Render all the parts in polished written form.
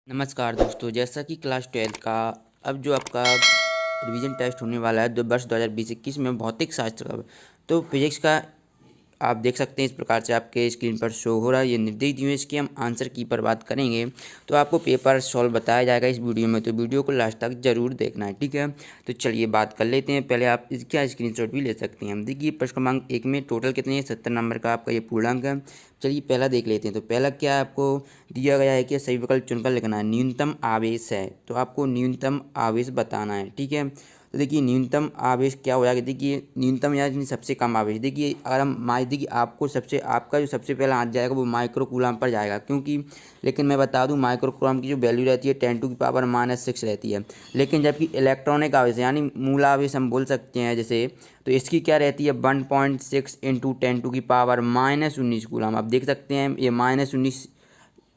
नमस्कार दोस्तों, जैसा कि क्लास 12 का अब जो आपका रिवीजन टेस्ट होने वाला है वर्ष 2020-21 में भौतिक शास्त्र का, तो फिजिक्स का आप देख सकते हैं इस प्रकार से आपके स्क्रीन पर शो हो रहा है। ये निर्देश दिए हुए इसके हम आंसर की पर बात करेंगे। तो आपको पेपर सॉल्व बताया जाएगा इस वीडियो में, तो वीडियो को लास्ट तक जरूर देखना है, ठीक है। तो चलिए बात कर लेते हैं। पहले आप इसका स्क्रीनशॉट भी ले सकते हैं। देखिए प्रश्न क्रमांक 1 में टोटल कितने हैं, 70 नंबर का आपका ये पूर्णांक है। चलिए पहला देख लेते हैं। तो पहला क्या है, आपको दिया गया है कि सही विकल्प चुनकर लिखना है। न्यूनतम आवेश है, तो आपको न्यूनतम आवेश बताना है, ठीक है। तो देखिए न्यूनतम आवेश क्या हो जाएगा, देखिए न्यूनतम यानी सबसे कम आवेश। देखिए अगर हम देखिए आपका जो सबसे पहला हाथ जाएगा वो माइक्रो कूलम पर जाएगा, क्योंकि लेकिन मैं बता दूं माइक्रो कूलम की जो वैल्यू रहती है 10⁻⁻6 रहती है। लेकिन जबकि इलेक्ट्रॉनिक आवेश यानी मूल आवेश हम बोल सकते हैं जैसे, तो इसकी क्या रहती है 1.6 × 10⁻⁻19 कूलम। आप देख सकते हैं ये -19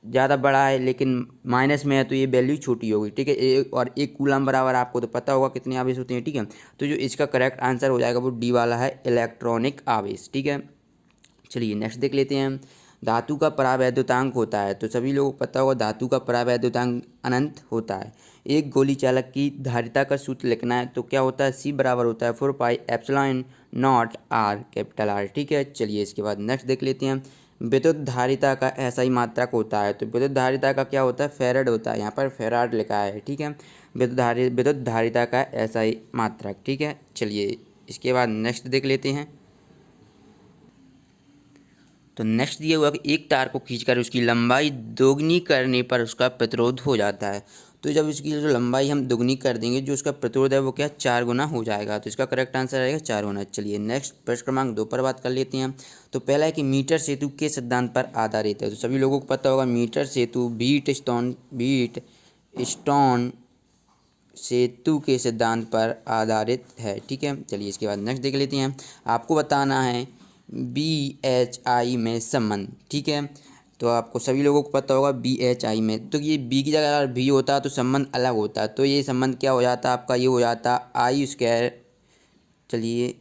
ज़्यादा बड़ा है, लेकिन माइनस में है तो ये वैल्यू छोटी होगी, ठीक है। और एक कूलम बराबर आपको तो पता होगा कितने आवेश होते हैं, ठीक है। तो जो इसका करेक्ट आंसर हो जाएगा वो डी वाला है, इलेक्ट्रॉनिक आवेश, ठीक है। चलिए नेक्स्ट देख लेते हैं। धातु का परावैद्युतांक होता है, तो सभी लोगों को पता होगा धातु का परावैद्युतांक अनंत होता है। एक गोली चालक की धारिता का सूत्र लिखना है, तो क्या होता है C बराबर होता है 4πε0 R कैपिटल R, ठीक है। चलिए इसके बाद नेक्स्ट देख लेते हैं। विद्युत धारिता का ऐसा ही मात्रक होता है, तो विद्युत धारिता का क्या होता है फैराड होता है, यहाँ पर फैराड लिखा है, ठीक है। विद्युत धारिता का ऐसा ही मात्रक, ठीक है। चलिए इसके बाद नेक्स्ट देख लेते हैं। तो नेक्स्ट दिया हुआ कि एक तार को खींचकर उसकी लंबाई दोगुनी करने पर उसका प्रतिरोध हो जाता है। तो जब इसकी जो लंबाई हम दोगुनी कर देंगे, जो उसका प्रतिरोध है वो क्या 4 गुना हो जाएगा। तो इसका करेक्ट आंसर आएगा 4 गुना। चलिए नेक्स्ट प्रश्न क्रमांक 2 पर बात कर लेते हैं। तो पहला है कि मीटर सेतु के सिद्धांत पर आधारित है। तो सभी लोगों को पता होगा मीटर सेतु बीट स्टोन सेतु के सिद्धांत पर आधारित है, ठीक है। चलिए इसके बाद नेक्स्ट देख लेते हैं। आपको बताना है BHI में संबंध, ठीक है। तो आपको सभी लोगों को पता होगा BHI में, तो ये B की जगह अगर V होता तो संबंध अलग होता, तो ये संबंध क्या हो जाता आपका, ये हो जाता I²। चलिए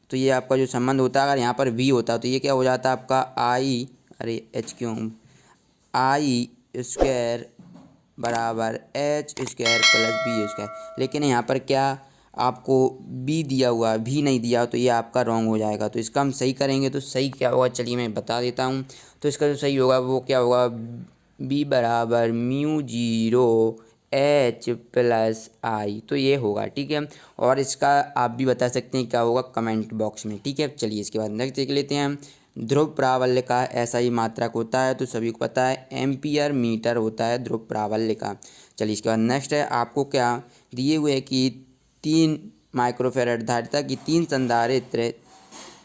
तो ये आपका जो संबंध होता अगर यहाँ पर V होता तो ये क्या हो जाता आपका H I² बराबर H² + B²। लेकिन यहाँ पर क्या आपको बी दिया हुआ भी नहीं दिया, तो ये आपका रॉन्ग हो जाएगा। तो इसका हम सही करेंगे तो सही क्या होगा, चलिए मैं बता देता हूँ। तो इसका जो सही होगा वो क्या होगा, B बराबर μ0 H + I, तो ये होगा, ठीक है। और इसका आप भी बता सकते हैं क्या होगा कमेंट बॉक्स में, ठीक है। चलिए इसके बाद नेक्स्ट देख लेते हैं। ध्रुव प्राबल्य का ऐसा ही मात्रक होता है, तो सभी को पता है एम्पियर मीटर होता है ध्रुव प्राबल्य का। चलिए इसके बाद नेक्स्ट है, आपको क्या दिए हुए कि 3 माइक्रोफैराड धारिता की 3 संधारित्र,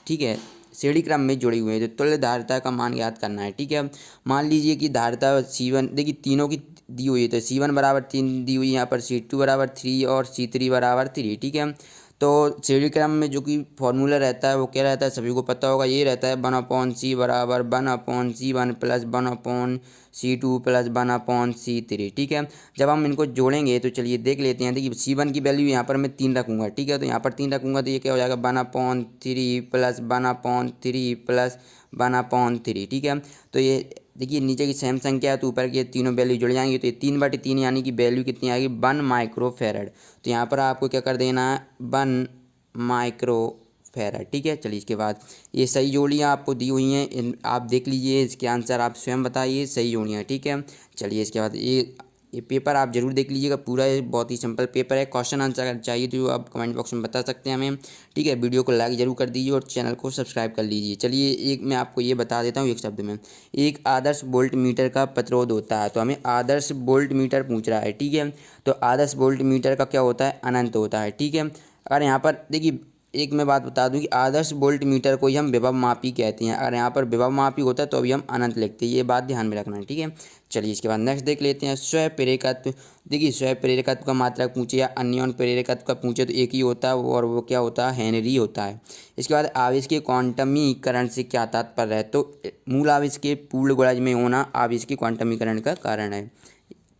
ठीक है, श्रेणी क्रम में जुड़ी हुई है, तो तुल्य धारिता का मान ज्ञात करना है, ठीक है। मान लीजिए कि धारिता C1 देखिए तीनों की दी हुई है, तो C1 बराबर 3 दी हुई है यहाँ पर, C2 बराबर 3 और C3 बराबर 3, ठीक है। तो श्रेणी क्रम में जो कि फॉर्मूला रहता है वो क्या रहता है सभी को पता होगा, ये रहता है 1/C बराबर 1/C1 + 1/C2 + 1/C3, ठीक है। जब हम इनको जोड़ेंगे तो चलिए देख लेते हैं। देखिए C1 की वैल्यू यहाँ पर मैं 3 रखूँगा, ठीक है। तो यहाँ पर 3 रखूँगा तो ये क्या हो जाएगा 1/3 + 1/3 + 1/3, ठीक है। तो ये देखिए नीचे की सेम संख्या है तो ऊपर की तीनों वैल्यू जुड़ जाएंगी, तो ये 3/3 यानी कि वैल्यू कितनी आएगी 1 माइक्रोफैरड। तो यहाँ पर आपको क्या कर देना है 1 माइक्रोफैरड, ठीक है। चलिए इसके बाद ये सही जोड़ियाँ आपको दी हुई हैं, आप देख लीजिए, इसके आंसर आप स्वयं बताइए सही जोड़ियाँ, ठीक है। चलिए इसके बाद ये पेपर आप जरूर देख लीजिएगा पूरा, ये बहुत ही सिंपल पेपर है। क्वेश्चन आंसर अगर चाहिए तो आप कमेंट बॉक्स में बता सकते हैं हमें, ठीक है। वीडियो को लाइक जरूर कर दीजिए और चैनल को सब्सक्राइब कर लीजिए। चलिए एक मैं आपको ये बता देता हूँ एक शब्द में, एक आदर्श वोल्ट मीटर का प्रतिरोध होता है, तो हमें आदर्श वोल्ट मीटर पूछ रहा है, ठीक है। तो आदर्श वोल्ट मीटर का क्या होता है अनंत होता है, ठीक है। अगर यहाँ पर देखिए एक मैं बात बता दूं कि आदर्श वोल्ट मीटर को ही हम विभव मापी कहते हैं, अगर यहाँ पर विभव मापी होता है तो अभी हम अनंत लिखते हैं, ये बात ध्यान में रखना है, ठीक है। चलिए इसके बाद नेक्स्ट देख लेते हैं। स्वयं प्रेरकत्व, देखिए स्वयं प्रेरकत्व का मात्रक पूछे या अन्योन प्रेरकत्व का पूछे तो एक ही होता है और वो क्या होता है हेनरी होता है। इसके बाद आवेश के क्वांटमीकरण से क्या तात्पर्य है, तो मूल आवेश के पूर्ण गोलज में होना आवेश के क्वांटमीकरण का कारण है,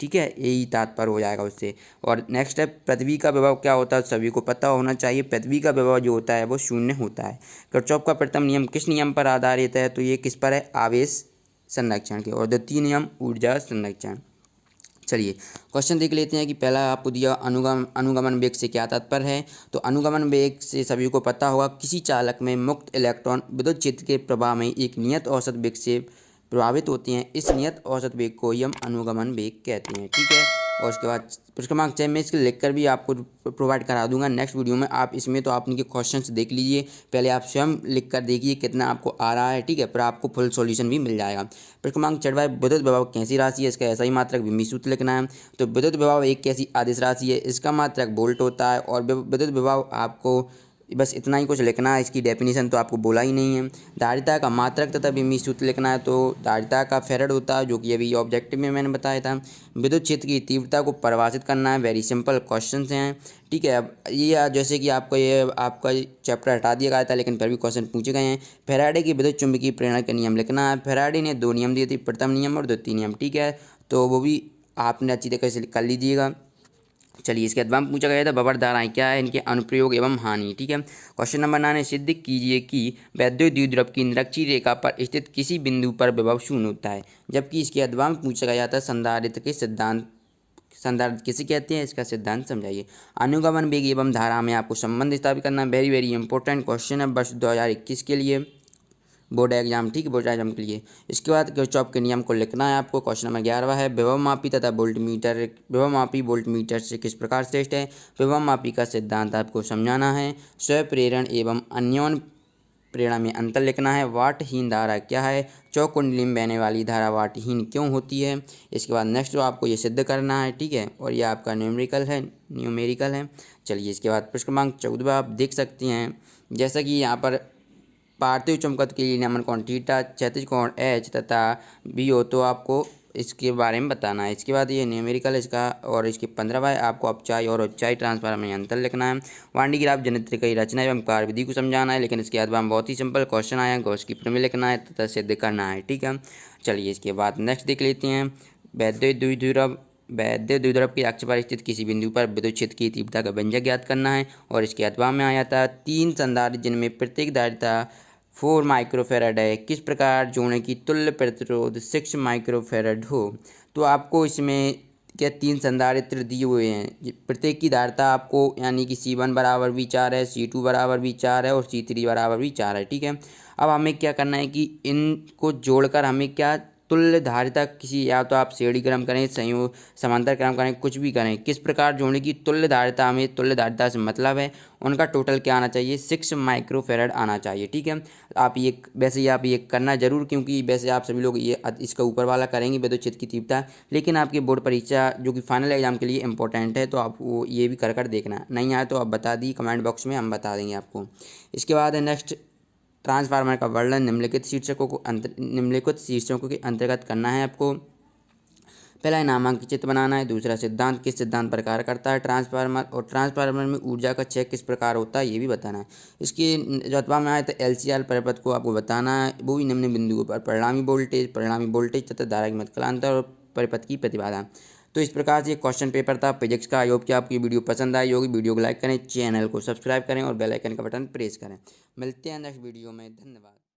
ठीक है, यही तात्पर्य हो जाएगा उससे। और नेक्स्ट है पृथ्वी का विभव क्या होता है, सभी को पता होना चाहिए पृथ्वी का विभव जो होता है वो 0 होता है। किरचॉफ का प्रथम नियम किस नियम पर आधारित है, तो ये किस पर है आवेश संरक्षण के, और द्वितीय नियम ऊर्जा संरक्षण। चलिए क्वेश्चन देख लेते हैं कि पहला आपको दिया अनुगमन वेग से क्या तात्पर्य है। तो अनुगमन वेग से सभी को पता होगा, किसी चालक में मुक्त इलेक्ट्रॉन विद्युत क्षेत्र के प्रवाह में एक नियत औसत वेग से प्रभावित होती हैं। इस नियत औसत वेग को ही हम अनुगमन वेग कहते हैं, ठीक है। और उसके बाद प्रश्न क्रमांक 6 में इसके लिख कर भी आपको प्रोवाइड करा दूंगा नेक्स्ट वीडियो में। आप इसमें तो आपने के क्वेश्चंस देख लीजिए, पहले आप स्वयं लिख कर देखिए कितना आपको आ रहा है, ठीक है, फिर आपको फुल सॉल्यूशन भी मिल जाएगा। प्रश्न क्रमांक 6 विद्युत विभव कैसी राशि है, इसका ऐसा ही मात्रक बिंबी सूत्र लिखना है। तो विद्युत विभव एक कैसी आदिश राशि है, इसका मात्रक वोल्ट होता है। और विद्युत विभव आपको बस इतना ही कुछ लिखना है, इसकी डेफिनेशन तो आपको बोला ही नहीं है। धारिता का मात्रक तथा बिंबी सूत्र लिखना है। तो धारिता का फेरड होता है, जो कि अभी ऑब्जेक्टिव में मैंने बताया था। विद्युत क्षेत्र की तीव्रता को परिभाषित करना है। वेरी सिंपल क्वेश्चन हैं, ठीक है। अब ये जैसे कि आपका चैप्टर हटा दिया गया था, लेकिन फिर भी क्वेश्चन पूछे गए हैं। फैराडे की विद्युत चुंबकीय प्रेरणा के नियम लिखना है। फैराडे ने 2 नियम दिए थे, प्रथम नियम और द्वितीय नियम, ठीक है। तो वो भी आपने अच्छी तरह से कर लीजिएगा। चलिए इसके बाद पूछा गया था बबर धाराएं क्या है, इनके अनुप्रयोग एवं हानि, ठीक है। क्वेश्चन नंबर 9 सिद्ध कीजिए कि वैद्युत द्विध्रुव की निरक्षीय रेखा पर स्थित किसी बिंदु पर विभव शून्य होता है। जबकि इसके अध्याय में पूछा गया था संधारित्र के सिद्धांत, संधारित्र किसे कहते हैं, इसका सिद्धांत समझाइए। अनुगमन वेग एवं धारा में आपको संबंध स्थापित करना। वेरी वेरी इंपॉर्टेंट क्वेश्चन है वर्ष 2021 के लिए, बोर्ड एग्जाम, ठीक है, बोर्ड एग्जाम के लिए। इसके बाद किरचॉफ के नियम को लिखना है आपको। क्वेश्चन नंबर 11 है विभव मापी तथा वोल्टमीटर, विभव मापी वोल्टमीटर से किस प्रकार श्रेष्ठ है। विभव मापी का सिद्धांत आपको समझाना है। स्वप्रेरण एवं अन्योन प्रेरणा में अंतर लिखना है। वाटहीन धारा क्या है, चौकुंडली में बहने वाली धारा वाटहीन क्यों होती है। इसके बाद नेक्स्ट जो आपको ये सिद्ध करना है, ठीक है, और ये आपका न्यूमेरिकल है। चलिए इसके बाद प्रश्न क्रमांक 14 आप देख सकते हैं, जैसा कि यहाँ पर पार्थिव चुंबकत्व के लिए नियमन कोण थीटा, क्षैतिज कोण एच तथा बी हो, तो आपको इसके बारे में बताना है। इसके बाद ये न्यूमेरिकल इसका, और इसके 15वां आपको अपचाई और उपचाई ट्रांसफार्मर में अंतर लिखना है। वांडी ग्राफ जनित्र की रचना एवं कार्यविधि को समझाना है। लेकिन इसके बाद बहुत ही सिंपल क्वेश्चन आया, गॉस की प्रमेय लिखना है तथा सिद्ध करना है, ठीक है। चलिए इसके बाद नेक्स्ट देख लेते हैं। वैद्युत द्विध्रुव के अक्ष पर स्थित किसी बिंदु पर विद्युत क्षेत्र की तीव्रता का व्यंजक ज्ञात करना है। और इसके अथवा में आया था 3 संधारित्र जिनमें प्रत्येक धारिता 4 माइक्रोफेरेड है, किस प्रकार जोड़ने की तुल्य प्रतिरोध 6 माइक्रोफेरेड हो। तो आपको इसमें क्या 3 संधारित्र दिए हुए हैं, प्रत्येक की धारिता आपको यानी कि C1 बराबर भी 4 है, C2 बराबर भी 4 है और C3 बराबर भी 4 है, ठीक है। अब हमें क्या करना है कि इनको जोड़कर हमें क्या तुल्य धारिता किसी, या तो आप श्रेणी क्रम करें, संयोग समांतर क्रम करें, कुछ भी करें, किस प्रकार जोड़ने की तुल्य धारिता, हमें तुल्य धारिता से मतलब है उनका टोटल क्या आना चाहिए, 6 माइक्रोफेरेड आना चाहिए, ठीक है। आप ये वैसे ही आप ये करना जरूर, क्योंकि वैसे आप सभी लोग ये इसका ऊपर वाला करेंगे विद्युत क्षेत्र की तीव्रता, लेकिन आपकी बोर्ड परीक्षा जो कि फाइनल एग्जाम के लिए इंपॉर्टेंट है, तो आप वो ये भी कर देखना। नहीं आए तो आप बता दी कमेंट बॉक्स में, हम बता देंगे आपको। इसके बाद है नेक्स्ट ट्रांसफार्मर का वर्णन निम्नलिखित शीर्षकों के अंतर्गत करना है आपको। पहला है नामांकित चित्र बनाना है। दूसरा सिद्धांत, किस सिद्धांत पर कार्य करता है ट्रांसफार्मर, और ट्रांसफार्मर में ऊर्जा का क्षय किस प्रकार होता है ये भी बताना है। इसके जवाब में आए तो LCR परिपथ को आपको बताना है, वो भी निम्न बिंदुओं पर परिणामी वोल्टेज तथा धारा की मतकालांतर और परिपथ की प्रतिबाधा। तो इस प्रकार से क्वेश्चन पेपर था फिजिक्स का। आई होप कि आपकी वीडियो पसंद आई होगी। वीडियो को लाइक करें, चैनल को सब्सक्राइब करें और बेल आइकन का बटन प्रेस करें। मिलते हैं नेक्स्ट वीडियो में, धन्यवाद।